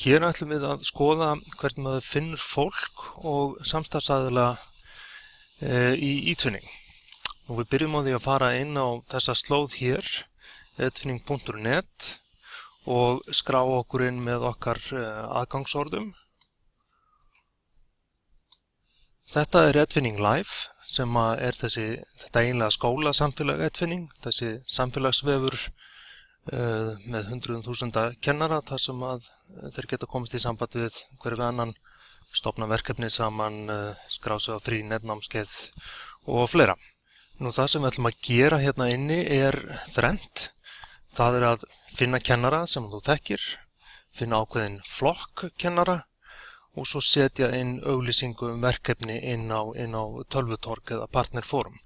Hér ætlum við að skoða hvernig maður finnur fólk og samstarfsaðila í eTwinning. Og við byrjum á því að fara inn á þessa slóð hér, eTwinning.net, og skrá okkur inn með okkar aðgangsorðum. Þetta er eTwinning Live, sem er þetta eiginlega skólasamfélag eTwinning, þessi samfélagsvefur með 100.000 kennara þar sem að þeir geta komist í samband við hver við annan, stofna verkefni saman, skrá sig á frí netnámskeið og fleira. Nú það sem við ætlum að gera hérna inni er þrennt. Það er að finna kennara sem þú þekkir, finna ákveðin flokk kennara og svo setja inn auglýsingu verkefni inn á tölvutorg eða partnerforum.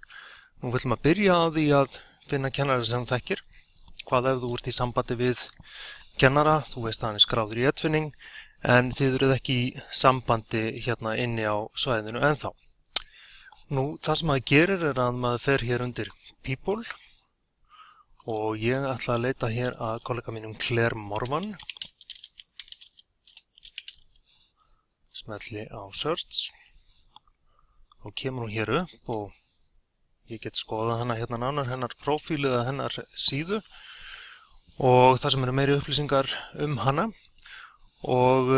Nú við ætlum að byrja á því að finna kennara sem þú þekkir. Hvað ef þú ert í sambandi við kennara, þú veist að hann er skráður í eTwinning, en þið eruð ekki í sambandi hérna inni á svæðinu ennþá. Nú, það sem maður gerir er að maður fer hér undir People og ég ætla að leita hér að kollega mínum Claire Morvan. Smelli á Search og kemur hún hér upp og ég get skoðað hana hérna nánar, hennar prófíl eða hennar síðu og það sem eru meiri upplýsingar hana. Og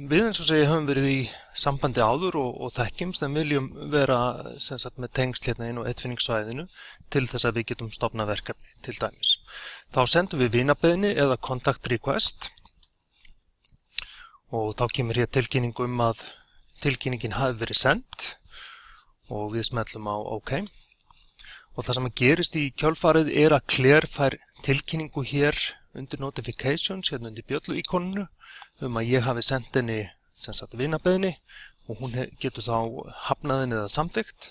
við eins og segja höfum verið í sambandi áður og þekkjumst en viljum vera með tengsl hérna inn á eTwinning-svæðinu til þess að við getum stofnað verkefni til dæmis. Þá sendum við vinabeiðni eða contact request og þá kemur hér tilkynning að tilkynningin hafi verið send og við smellum á OK. Og það sem gerist í kjölfarið er að Claire fær tilkynningu hér undir notifications, hérna undir bjöllu-íkoninu að ég hafi sendt henni vinabeiðni og hún getur þá hafnað henni eða samþykkt.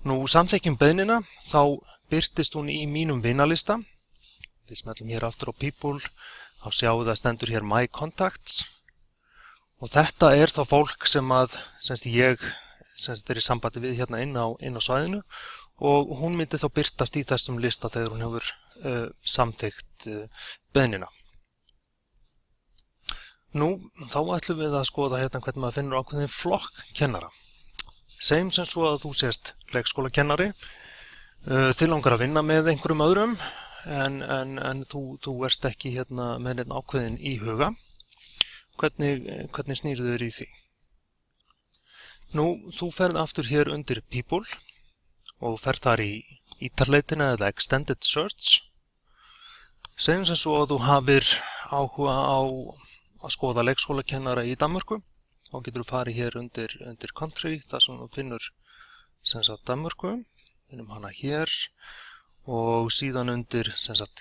Nú samþykkjum beiðnina, þá birtist hún í mínum vinalista. Við smellum hér aftur á People, þá sjáum við að stendur hér My Contacts og þetta er þá fólk sem ég er í sambandi við hérna inn á svæðinu og hún myndi þá birtast í þessum lista þegar hún hefur samþykkt beiðnina. Nú, þá ætlum við að skoða hérna hvernig maður finnur ákveðin flokk kennara. Segjum sem svo að þú sést leikskólakennari, þig langar að vinna með einhverjum öðrum en þú ert ekki hérna með einn ákveðin í huga. Hvernig snýrðu þér í því? Nú, þú ferð aftur hér undir People og ferð þar í ítarleitina eða Extended Search. Segjum sem svo að þú hafir áhuga á að skoða leikskólakennara í Danmörku. Þá getur þú farið hér undir Country, þar sem þú finnur Danmörku. Finnum hana hér og síðan undir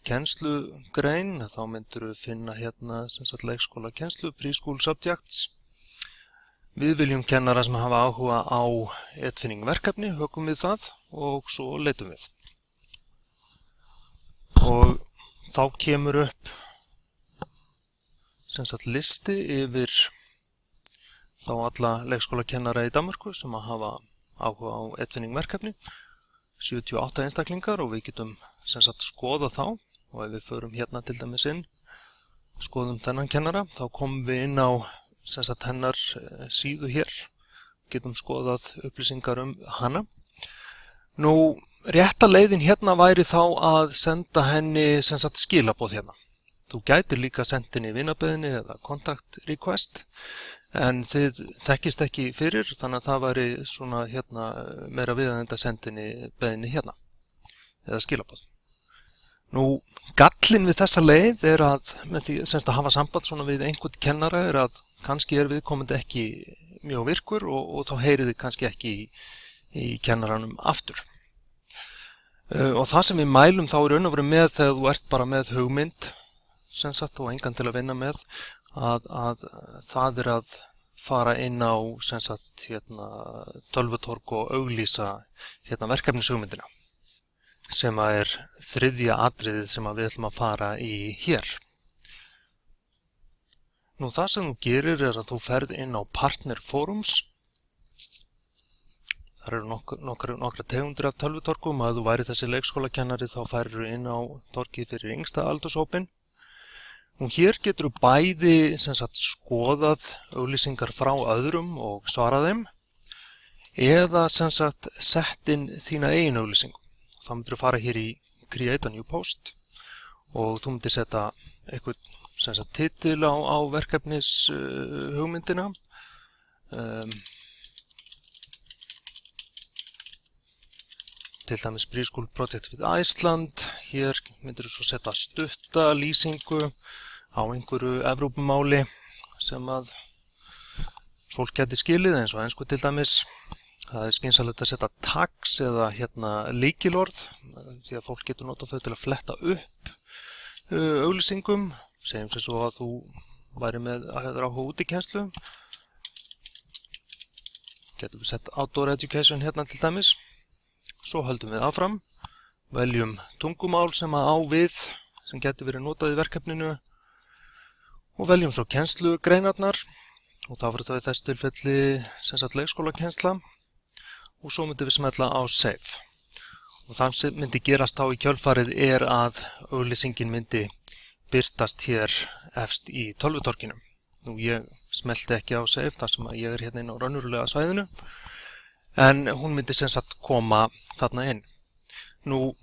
kennslugrein, þá myndur þú finna hérna leikskólakennslu, Preschool Subjects. Við viljum kennara sem hafa áhuga á eTwinning verkefni, hökum við það og svo leitum við. Og þá kemur upp listi yfir þá alla leikskólakennara í Danmörku sem hafa áhuga á eTwinning verkefni. 78 einstaklingar og við getum skoða þá og ef við förum hérna til dæmis inn, skoðum þennan kennara, þá komum við inn á hennar síðu hér, getum skoðað upplýsingar hana. Nú, rétta leiðin hérna væri þá að senda henni skilaboð hérna. Þú gætir líka senda henni vinabeiðni eða contact request, en þið þekkist ekki fyrir, þannig að það væri hérna meira við að þetta senda henni beiðni hérna, eða skilaboð. Nú, gallinn við þessa leið er að, með því að hafa samband við einhvern kennara er að kannski er viðkomandi ekki mjög virkur og þá heyrið þið kannski ekki í kennaranum aftur. Og það sem við mælum þá raun og veru með þegar þú ert bara með hugmynd og engan til að vinna með, að það er að fara inn á tölvutorg og auglýsa verkefnishugmyndina, sem er þriðja atriðið sem við ætlum að fara í hér. Nú það sem þú gerir er að þú ferð inn á partnerforums. Það eru nokkra tegundir af tölvutorgum, að þú væri þessi leikskólakennari þá færir inn á torgið fyrir yngsta aldurshópinn Nú hér getur þú bæði skoðað auglýsingar frá öðrum og svarað þeim eða sett inn þína eigin auglýsingu. Þá myndir þú fara hér í Create a new post og þú myndir setja eitthvað titil á verkefnis hugmyndina. Til dæmis Preschool Project with Iceland. Hér myndir þú svo setja stutta lýsingu á einhverju Evrópumáli sem að fólk geti skilið, eins og ensku til dæmis. Það skynsamlegt að setja tags eða lykilorð því að fólk getur notað þau til að fletta upp auglýsingum. Segjum sem svo að þú væri með að hefur áhuga útikennslu. Getum við sett Outdoor Education hérna til dæmis. Svo höldum við áfram, veljum tungumál sem á við, sem getur verið notað í verkefninu og veljum svo kennslugreinarnar og þá verður það í þessu tilfelli leikskólakennsla og svo myndum við smetla á Save. Og það sem myndi gerast á í kjölfarið að auglýsingin myndi birtast hér efst í tölvutorkinu. Nú ég smelti ekki á Save þar sem að ég hérna inn á raunverulega svæðinu. En hún myndi koma þarna inn. Nú,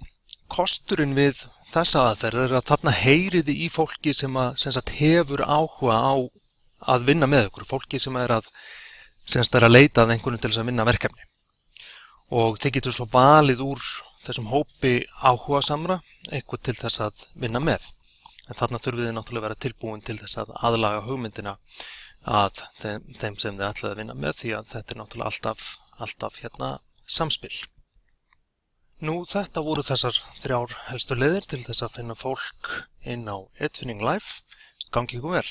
kosturinn við þessa aðferð að þarna heyriði í fólki sem hefur áhuga á að vinna með ykkur. Fólki sem að leita að einhvern til þess að vinna verkefni. Og þið getur svo valið úr þessum hópi áhuga samra eitthvað til þess að vinna með. En þarna þurfið þið náttúrulega vera tilbúin til þess að aðlaga hugmyndina að þeim sem þið ætlaði að vinna með því að þetta náttúrulega alltaf samspil. Nú þetta voru þessar 3 helstu leiðir til þess að finna fólk inn á Edfinning Live. Gangi ykkur vel!